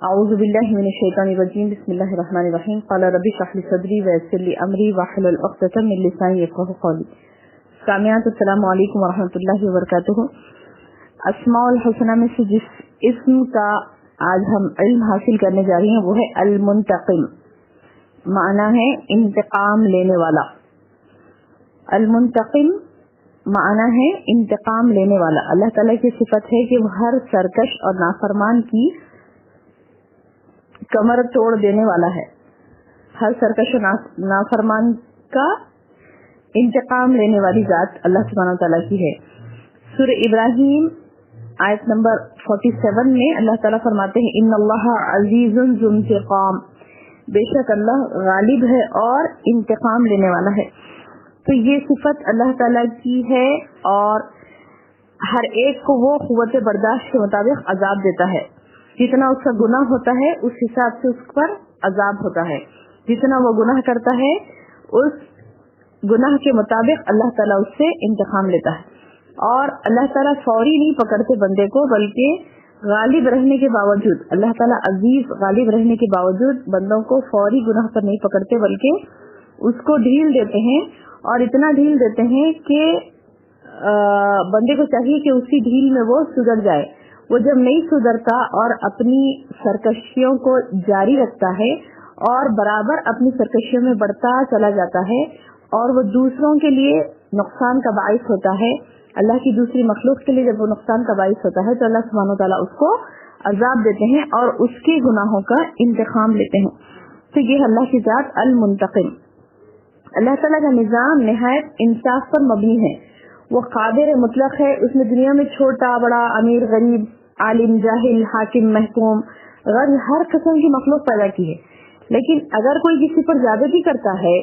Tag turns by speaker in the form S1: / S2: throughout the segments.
S1: اعوذ باللہ من الشیطان الرجیم بسم اللہ الرحمن الرحیم قال رب اشرح لي صدری ویسر لي امری واحلل عقدۃ من لسانی یفقهوا قولی. سامعین السلام علیکم ورحمۃ اللہ وبرکاتہ. اسماء الحسنى میں سے جس اسم کا آج ہم علم حاصل کرنے جا رہے ہیں وہ ہے المنتقم. معنی ہے انتقام لینے والا. المنتقم معنی ہے انتقام لینے والا. اللہ تعالیٰ کی صفت ہے کہ وہ ہر سرکش اور نافرمان کی کمر توڑ دینے والا ہے. ہر سرکش و نافرمان کا انتقام لینے والی ذات اللہ سبحانہ و تعالیٰ کی ہے. سورہ ابراہیم آیت نمبر 47 میں اللہ تعالیٰ فرماتے ہیں ان اللہ عزیز ذو انتقام. بے شک اللہ غالب ہے اور انتقام لینے والا ہے. تو یہ صفت اللہ تعالیٰ کی ہے اور ہر ایک کو وہ قوت برداشت کے مطابق عذاب دیتا ہے. جتنا اس کا گناہ ہوتا ہے اس حساب سے اس پر عذاب ہوتا ہے. جتنا وہ گناہ کرتا ہے اس گناہ کے مطابق اللہ تعالیٰ اس سے انتقام لیتا ہے. اور اللہ تعالیٰ فوری نہیں پکڑتے بندے کو، بلکہ غالب رہنے کے باوجود اللہ تعالیٰ عزیز غالب رہنے کے باوجود بندوں کو فوری گناہ پر نہیں پکڑتے، بلکہ اس کو ڈھیل دیتے ہیں. اور اتنا ڈھیل دیتے ہیں کہ بندے کو چاہیے کہ اسی ڈھیل میں وہ سدھر جائے. وہ جب نہیں سدھرتا اور اپنی سرکشیوں کو جاری رکھتا ہے اور برابر اپنی سرکشیوں میں بڑھتا چلا جاتا ہے اور وہ دوسروں کے لیے نقصان کا باعث ہوتا ہے، اللہ کی دوسری مخلوق کے لیے جب وہ نقصان کا باعث ہوتا ہے تو اللہ سبحانہ و تعالیٰ اس کو عذاب دیتے ہیں اور اس کے گناہوں کا انتقام لیتے ہیں. تو یہ اللہ کی ذات المنتقم. اللہ تعالیٰ کا نظام نہایت انصاف پر مبنی ہے. وہ قادر مطلق ہے. اس نے دنیا میں چھوٹا بڑا، امیر غریب، عالم جاہل، حاکم محکوم، غرض ہر قسم کی مخلوق پیدا کی ہے. لیکن اگر کوئی کسی پر زیادتی کرتا ہے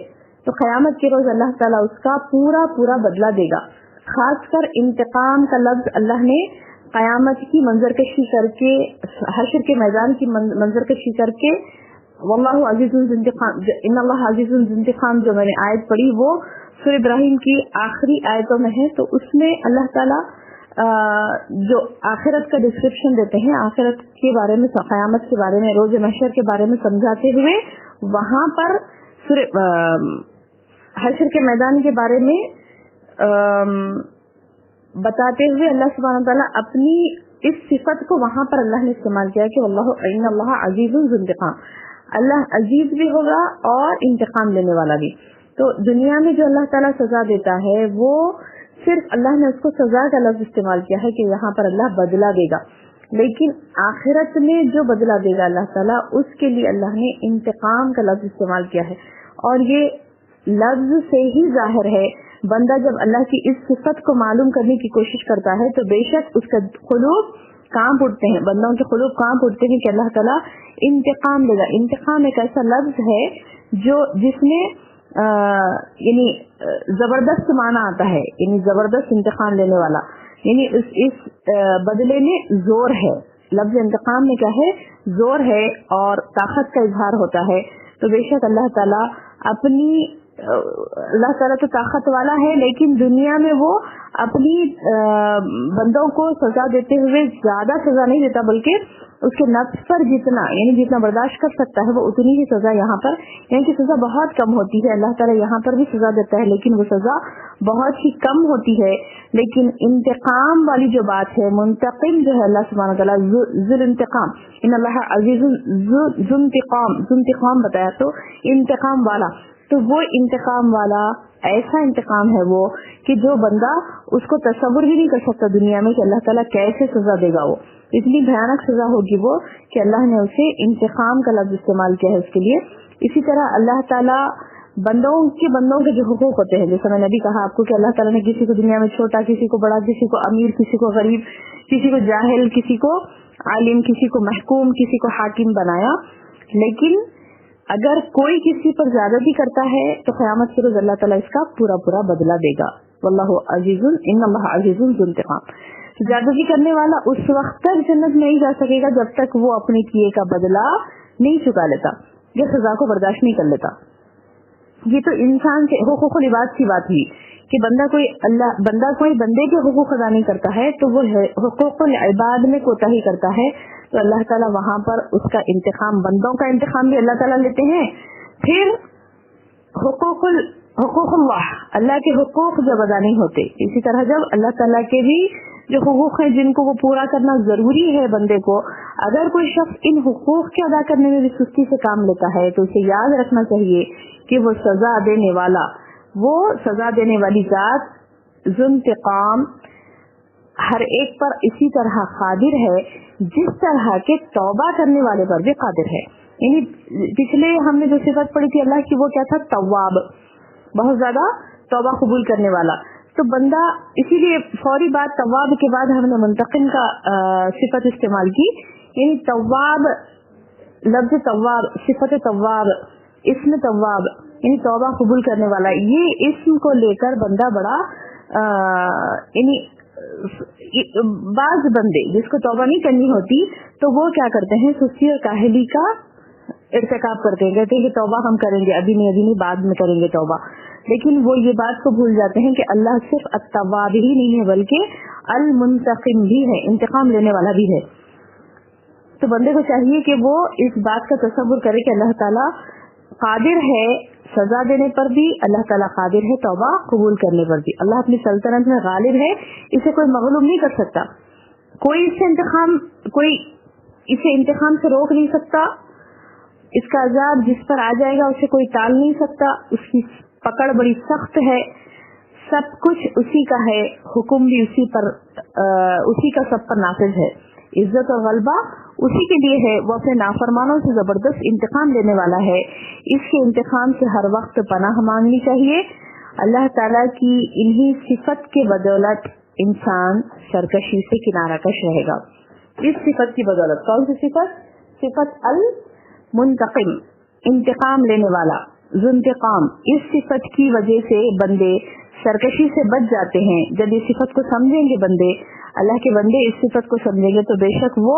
S1: تو قیامت کے روز اللہ تعالیٰ اس کا پورا بدلہ دے گا. خاص کر انتقام کا لفظ اللہ نے قیامت کی منظر کشی کر کے، حشر کے میدان کی منظر کشی کر کے واللہ عزیز ذو انتقام، ان اللہ عزیز ذو انتقام جو میں نے آیت پڑھی وہ سورہ ابراہیم کی آخری آیتوں میں ہے. تو اس میں اللہ تعالیٰ جو آخرت کا ڈسکرپشن دیتے ہیں، آخرت کے بارے میں، قیامت کے بارے میں، روز محشر کے بارے میں سمجھاتے ہوئے وہاں پر حشر کے میدان کے بارے میں بتاتے ہوئے اللہ سبحانہ تعالیٰ اپنی اس صفت کو وہاں پر اللہ نے استعمال کیا کہ ان اللہ عزیز ذو انتقام. اللہ عزیز بھی ہوگا اور انتقام لینے والا بھی. تو دنیا میں جو اللہ تعالیٰ سزا دیتا ہے وہ صرف اللہ نے اس کو سزا کا لفظ استعمال کیا ہے کہ یہاں پر اللہ بدلہ دے گا. لیکن آخرت میں جو بدلہ دے گا اللہ تعالیٰ، اس کے لیے اللہ نے انتقام کا لفظ استعمال کیا ہے. اور یہ لفظ سے ہی ظاہر ہے بندہ جب اللہ کی اس صفت کو معلوم کرنے کی کوشش کرتا ہے تو بے شک اس کا قلوب کانپ اٹھتے ہیں، بندوں کے قلوب کانپ اٹھتے ہیں کہ اللہ تعالیٰ انتقام لے گا. انتقام ایک ایسا لفظ ہے جس میں یعنی زبردست معنی آتا ہے، یعنی زبردست انتقام لینے والا، یعنی اس بدلے میں زور ہے. لفظ انتقام میں کیا ہے؟ زور ہے اور طاقت کا اظہار ہوتا ہے. تو بے شک اللہ تعالیٰ اللہ تعالیٰ تو طاقت والا ہے، لیکن دنیا میں وہ اپنی بندوں کو سزا دیتے ہوئے زیادہ سزا نہیں دیتا، بلکہ اس کے نفس پر جتنا برداشت کر سکتا ہے وہ اتنی ہی سزا یہاں پر، یعنی کہ سزا بہت کم ہوتی ہے. اللہ تعالیٰ یہاں پر بھی سزا دیتا ہے لیکن وہ سزا بہت ہی کم ہوتی ہے. لیکن انتقام والی جو بات ہے، منتقم جو ہے اللہ سبحانہ وتعالیٰ ذو انتقام، ان اللہ عزیز ذو انتقام بتایا تو انتقام والا. تو وہ انتقام والا ایسا انتقام ہے وہ کہ جو بندہ اس کو تصور بھی نہیں کر سکتا دنیا میں کہ اللہ تعالیٰ کیسے سزا دے گا. وہ اتنی بھیانک سزا ہوگی وہ کہ اللہ نے اسے انتقام کا لفظ استعمال کیا ہے اس کے لیے. اسی طرح اللہ تعالیٰ بندوں کے جو حقوق ہوتے ہیں، جیسے میں نے بھی کہا آپ کو کہ اللہ تعالیٰ نے کسی کو دنیا میں چھوٹا، کسی کو بڑا، کسی کو امیر، کسی کو غریب، کسی کو جاہل، کسی کو عالم، کسی کو محکوم، کسی کو حاکم بنایا. لیکن اگر کوئی کسی پر زیادتی کرتا ہے تو قیامت کے روز اللہ تعالیٰ اس کا پورا بدلہ دے گا. واللہ عزیز، ان اللہ عزیز ذو انتقام. زیادتی کرنے والا اس وقت تک جنت میں نہیں جا سکے گا جب تک وہ اپنے کیے کا بدلہ نہیں چکا لیتا، یا سزا کو برداشت نہیں کر لیتا. یہ تو انسان کے حقوق العباد کی بات ہوئی کہ بندہ کوئی بندے کے حقوق ادا نہیں کرتا ہے تو وہ حقوق العباد میں کوتاہی کرتا ہے. تو اللہ تعالیٰ وہاں پر اس کا انتقام، بندوں کا انتقام بھی اللہ تعالیٰ لیتے ہیں. پھر حقوق اللہ، اللہ کے حقوق جب ادا نہیں ہوتے، اسی طرح جب اللہ تعالیٰ کے بھی جو حقوق ہیں جن کو وہ پورا کرنا ضروری ہے بندے کو، اگر کوئی شخص ان حقوق کے ادا کرنے میں بھی سستی سے کام لیتا ہے تو اسے یاد رکھنا چاہیے کہ وہ سزا دینے والا، وہ سزا دینے والی ذات ذو انتقام ہر ایک پر اسی طرح قادر ہے جس طرح کے توبہ کرنے والے پر بھی قادر ہے. یعنی پچھلے ہم نے جو صفت پڑھی تھی اللہ کی، وہ کیا تھا؟ تواب، بہت زیادہ توبہ قبول کرنے والا. تو بندہ، اسی لیے فوری بات تواب کے بعد ہم نے منتقم کا صفت استعمال کی. یعنی تواب، لفظ تواب، صفت تواب، اسم تواب یعنی توبہ قبول کرنے والا، یہ اسم کو لے کر بندہ بڑا یعنی بعض بندے جس کو توبہ نہیں کرنی ہوتی تو وہ کیا کرتے ہیں؟ سستی اور کاہلی کا ارتکاب کرتے ہیں، کہتے ہیں کہ توبہ ہم کریں گے، ابھی نہیں بعد میں کریں گے توبہ. لیکن وہ یہ بات کو بھول جاتے ہیں کہ اللہ صرف التواب ہی نہیں ہے بلکہ المنتقم بھی ہے، انتقام لینے والا بھی ہے. تو بندے کو چاہیے کہ وہ اس بات کا تصور کرے کہ اللہ تعالیٰ قادر ہے سزا دینے پر بھی، اللہ تعالیٰ قادر ہے توبہ قبول کرنے پر بھی. اللہ اپنی سلطنت میں غالب ہے، اسے کوئی مغلوب نہیں کر سکتا، کوئی اسے انتقام سے روک نہیں سکتا. اس کا عذاب جس پر آ جائے گا اسے کوئی ٹال نہیں سکتا، اس کی پکڑ بڑی سخت ہے، سب کچھ اسی کا ہے، حکم بھی اسی کا سب پر نافذ ہے، عزت اور غلبہ اسی کے لیے ہے. وہ اپنے نافرمانوں سے زبردست انتقام لینے والا ہے. اس کے انتقام سے ہر وقت پناہ مانگنی چاہیے. اللہ تعالیٰ کی انہی صفت کے بدولت انسان سرکشی سے کنارہ کش رہے گا. اس صفت کی بدولت، کون سی صفت؟ صفت المنتقم، انتقام لینے والا، ذو انتقام. اس صفت کی وجہ سے بندے سرکشی سے بچ جاتے ہیں. جب اس صفت کو سمجھیں گے بندے، اللہ کے بندے اس صفت کو سمجھیں گے تو بے شک وہ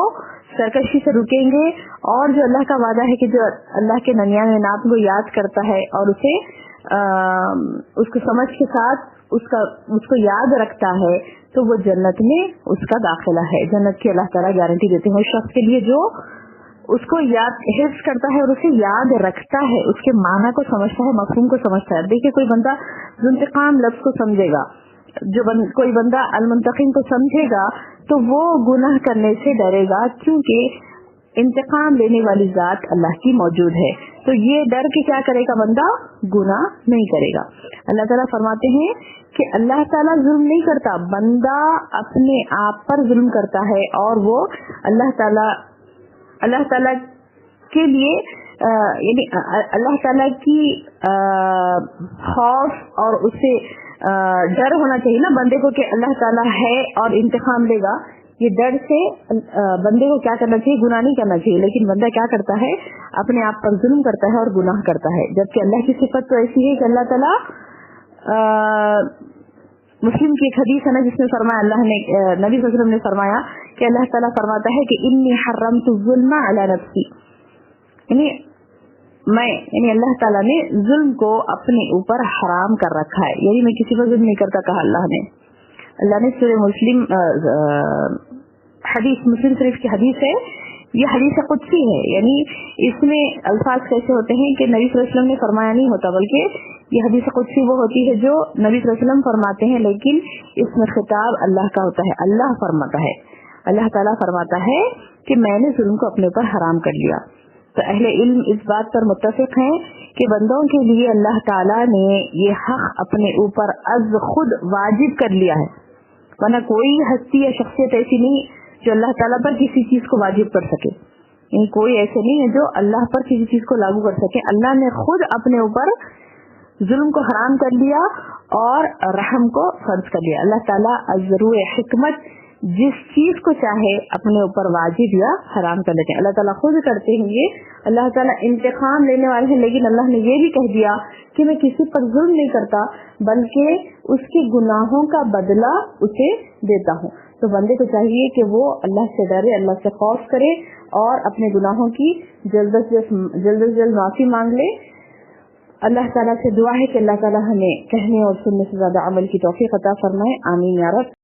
S1: سرکشی سے رکیں گے. اور جو اللہ کا وعدہ ہے کہ جو اللہ کے 99 انعام کو یاد کرتا ہے اور اسے اس کو سمجھ کے ساتھ اس کو یاد رکھتا ہے تو وہ جنت میں اس کا داخلہ ہے. جنت کی اللہ تعالیٰ گارنٹی دیتے ہیں اس شخص کے لیے جو اس کو یاد حفظ کرتا ہے اور اسے یاد رکھتا ہے، اس کے معنی کو سمجھتا ہے، مفہوم کو سمجھتا ہے. دیکھیے کوئی بندہ ذو انتقام لفظ کو سمجھے گا، کوئی بندہ المنتقم کو سمجھے گا تو وہ گناہ کرنے سے ڈرے گا، کیونکہ انتقام لینے والی ذات اللہ کی موجود ہے. تو یہ ڈر کے کیا کرے گا بندہ؟ گناہ نہیں کرے گا. اللہ تعالیٰ فرماتے ہیں کہ اللہ تعالیٰ ظلم نہیں کرتا، بندہ اپنے آپ پر ظلم کرتا ہے. اور وہ اللہ تعالیٰ کے لیے یعنی اللہ تعالیٰ کی خوف اور اسے ڈر ہونا چاہیے نا بندے کو کہ اللہ تعالیٰ ہے اور انتقام لے گا. یہ ڈر سے بندے کو کیا کرنا چاہیے؟ گناہ نہیں کرنا چاہیے. لیکن بندہ کیا کرتا ہے؟ اپنے آپ پر ظلم کرتا ہے اور گناہ کرتا ہے. جبکہ اللہ کی صفت تو ایسی ہے کہ اللہ تعالیٰ مسلم کی ایک حدیث ہے نا جس میں فرمایا، اللہ نے نبی صلی اللہ علیہ وسلم نے فرمایا کہ اللہ تعالیٰ فرماتا ہے کہ انی حرمت الظلم علی نفسی، یعنی اللہ تعالیٰ نے ظلم کو اپنے اوپر حرام کر رکھا ہے. یعنی میں کسی پر ظلم نہیں کرتا، کہا اللہ نے سورہ مسلم شریف کی حدیث ہے، یہ حدیث قدسی ہے. یعنی اس میں الفاظ کیسے ہوتے ہیں کہ نبی صلی اللہ علیہ وسلم نے فرمایا نہیں ہوتا، بلکہ یہ حدیث قدسی وہ ہوتی ہے جو نبی صلی اللہ علیہ وسلم فرماتے ہیں، لیکن اس میں خطاب اللہ کا ہوتا ہے. اللہ فرماتا ہے، اللہ تعالیٰ فرماتا ہے کہ میں نے ظلم کو اپنے اوپر حرام کر لیا. تو اہل علم اس بات پر متفق ہیں کہ بندوں کے لیے اللہ تعالیٰ نے یہ حق اپنے اوپر از خود واجب کر لیا ہے، ورنہ کوئی ہستی یا شخصیت ایسی نہیں جو اللہ تعالیٰ پر کسی چیز کو واجب کر سکے. یعنی کوئی ایسے نہیں ہے جو اللہ پر کسی چیز کو لاگو کر سکے. اللہ نے خود اپنے اوپر ظلم کو حرام کر لیا اور رحم کو فرض کر لیا. اللہ تعالیٰ از روئے حکمت جس چیز کو چاہے اپنے اوپر واجب یا حرام کر لیتے ہیں. اللہ تعالیٰ خود کرتے ہیں یہ. اللہ تعالیٰ انتقام لینے والے ہیں، لیکن اللہ نے یہ بھی کہہ دیا کہ میں کسی پر ظلم نہیں کرتا بلکہ اس کے گناہوں کا بدلہ اسے دیتا ہوں. تو بندے کو چاہیے کہ وہ اللہ سے ڈرے، اللہ سے خوف کرے اور اپنے گناہوں کی جلد از جلد معافی مانگ لے. اللہ تعالیٰ سے دعا ہے کہ اللہ تعالیٰ ہمیں کہنے اور سننے سے زیادہ عمل کی توفیق عطا فرمائے. آمین یا رب.